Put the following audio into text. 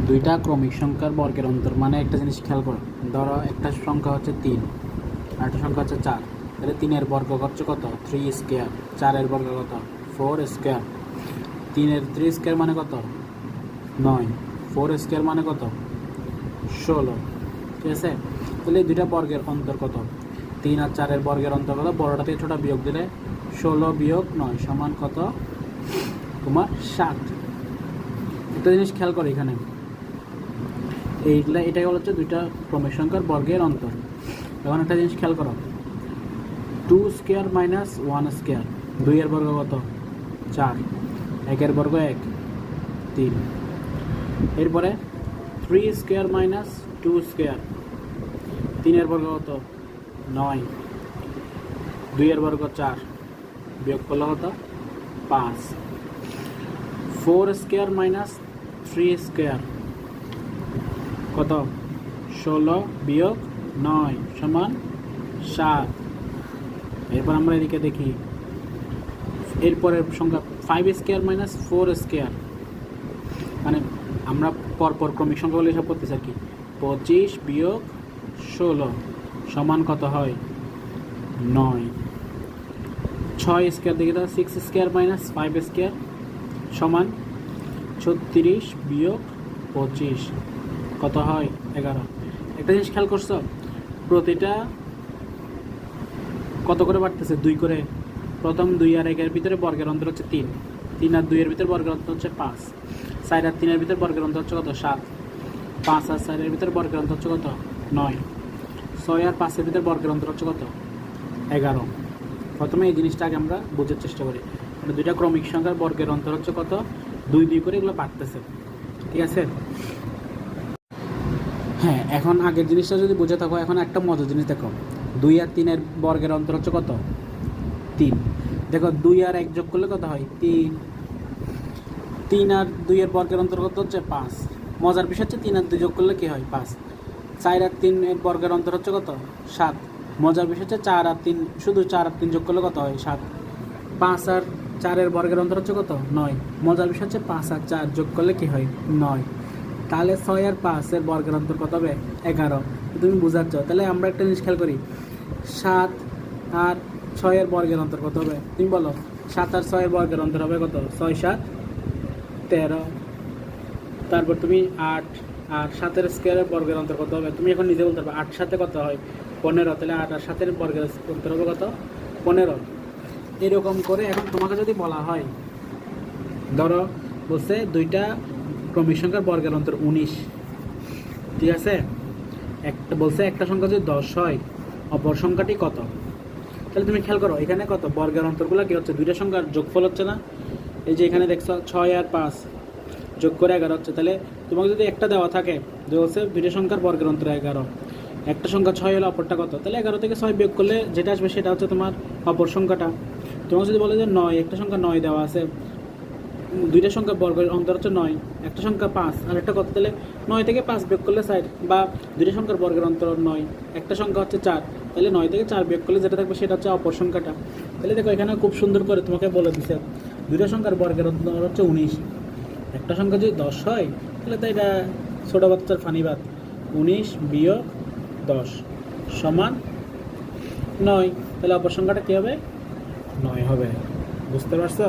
দুইটা ক্রমিক সংখ্যার বর্গের অন্তর মানে একটা জিনিস খেয়াল করো। ধরো একটা সংখ্যা হচ্ছে 3 আর একটা সংখ্যা হচ্ছে 4, তাহলে 3-এর বর্গ হচ্ছে কত 3 স্কোয়ার, 4-এর বর্গ কত 4 স্কোয়ার, 3-এর 3 স্কোয়ার মানে কত 9, 4 স্কোয়ার মানে কত 16। ঠিক আছে, তাহলে এই দুইটা বর্গের অন্তর কত 3 আর 4-এর বর্গের অন্তর কত, বড়টা থেকে ছোটা বিয়োগ দিলে 16 বিয়োগ 9 সমান কত তোমার 7। একটা জিনিস খেয়াল করো এখানে, এটাই হচ্ছে দুইটা ক্রমিক সংখ্যার বর্গের অন্তর। এখন একটা জিনিস খেয়াল করো, 2 স্কোয়ার মাইনাস 1 স্কোয়ার, 2-এর বর্গ কত 4, 1-এর বর্গ 1 3। এরপরে 3 স্কোয়ার মাইনাস 2 স্কোয়ার, 3-এর বর্গ কত 9, 2-এর বর্গ 4, বিয়োগ করলে কত 5। 4 স্কোয়ার মাইনাস 3 স্কোয়ার কত 16 বিয়োগ 9 সমান 7। এরপর আমরা এদিকে দেখি, এরপরের সংখ্যা 5 স্কোয়ার মাইনাস 4 স্কোয়ার, মানে আমরা পরপর ক্রমিক সংখ্যাগুলো এসব করতেছি আর কি। 25 বিয়োগ 16 সমান কত হয় 9। 6 স্কোয়ার দেখি তো, 6 স্কোয়ার মাইনাস 5 স্কোয়ার সমান 36 বিয়োগ 25 কত হয় 11। একটা জিনিস খেয়াল করছো, প্রতিটা কত করে বাড়তেছে 2 করে। প্রথম 2 আর 1-এর ভিতরে বর্গের অন্তর হচ্ছে 3, 3 আর 2-এর ভিতরে বর্গের অন্তর হচ্ছে 5, 4 আর 3-এর ভিতরে বর্গের অন্তর হচ্ছে কত 7, 5 আর 4-এর ভিতরে বর্গের অন্তর হচ্ছে কত 9, 6 আর 5-এর ভিতরে বর্গের অন্তর হচ্ছে কত 11। প্রথমে এই জিনিসটাকে আমরা বোঝার চেষ্টা করি, মানে দুইটা ক্রমিক সংখ্যার বর্গের অন্তর হচ্ছে কত 2 2 করে এগুলো বাড়তেছে। ঠিক আছে, হ্যাঁ। এখন আগের জিনিসটা যদি বুঝে থাকো, এখন একটা মজার জিনিস দেখো, 2 আর 3-এর বর্গের অন্তর হচ্ছে কত 3। দেখো 2 আর 1 যোগ করলে কত হয় 3, 3 আর 2-এর বর্গের অন্তর কত হচ্ছে 5। মজার বিষয় হচ্ছে 3 আর 2 যোগ করলে কী হয় 5। 4 আর 3-এর বর্গের অন্তর হচ্ছে কত 7। মজার বিষয় হচ্ছে 4 আর 3, শুধু 4 আর 3 যোগ করলে কত হয় 7। 5 আর 4-এর বর্গের অন্তর হচ্ছে কত 9। মজার বিষয় হচ্ছে 5 আর 4 যোগ করলে কী হয় 9। তাহলে 6 আর 5-এর বর্গের অন্তর কত হবে 11। তুমি বুঝাচ্ছ, তাহলে আমরা একটা জিনিস খেয়াল করি, 7 আর 6-এর বর্গের অন্তর কত হবে তুমি বলো। 7 আর 6-এর বর্গের অন্তর হবে কত 6 7 13। তারপর তুমি 8 আর 7-এর স্কোয়ারের বর্গের অন্তর কত হবে, তুমি এখন নিজে বলতে পারবে। 8 7 কত হয় 15, তাহলে 8 আর 7-এর বর্গের অন্তর হবে কত 15। এরকম করে এখন তোমাকে যদি বলা হয়, ধরো বলছে দুইটা ক্রমিক সংখ্যার বর্গের অন্তর 19। ঠিক আছে, একটা বলছে একটা সংখ্যা যদি 10 হয় অপর সংখ্যাটি কত। তাহলে তুমি খেয়াল করো এখানে কত বর্গের অন্তরগুলো কি হচ্ছে, দুইটা সংখ্যার যোগফল হচ্ছে না। এই যে এখানে দেখছো 6 আর 5 যোগ করে 11 হচ্ছে। তাহলে তোমাকে যদি একটা দেওয়া থাকে যে হচ্ছে দুইটা সংখ্যার বর্গের অন্তর 11, একটা সংখ্যা 6 হলে অপরটা কত, তাহলে 11 থেকে 6 বিয়োগ করলে যেটা আসবে সেটা হচ্ছে তোমার অপর সংখ্যাটা। তোমাকে যদি বলে যে 9, একটা সংখ্যা 9 দেওয়া আছে, দুইটা সংখ্যা বর্গের অন্তর হচ্ছে 9, একটা সংখ্যা 5 আর একটা কত, তাহলে 9 থেকে 5 বিয়োগ করলে 4, বা দুইটা সংখ্যার বর্গের অন্তর 9, একটা সংখ্যা হচ্ছে 4, তাহলে 9 থেকে 4 বিয়োগ করলে যেটা থাকবে সেটা হচ্ছে অপর সংখ্যাটা। তাহলে দেখো এখানে খুব সুন্দর করে তোমাকে বলে দিচ্ছে দুইটা সংখ্যার বর্গের অন্তর হচ্ছে 19। একটা সংখ্যা যদি 10 হয় তাহলে তো এটা ছোটো বাচ্চার ফানিবাদ, 19 বিয়োগ 10 সমান 9। তাহলে অপর সংখ্যাটা কী হবে 9 হবে। বুঝতে পারছো?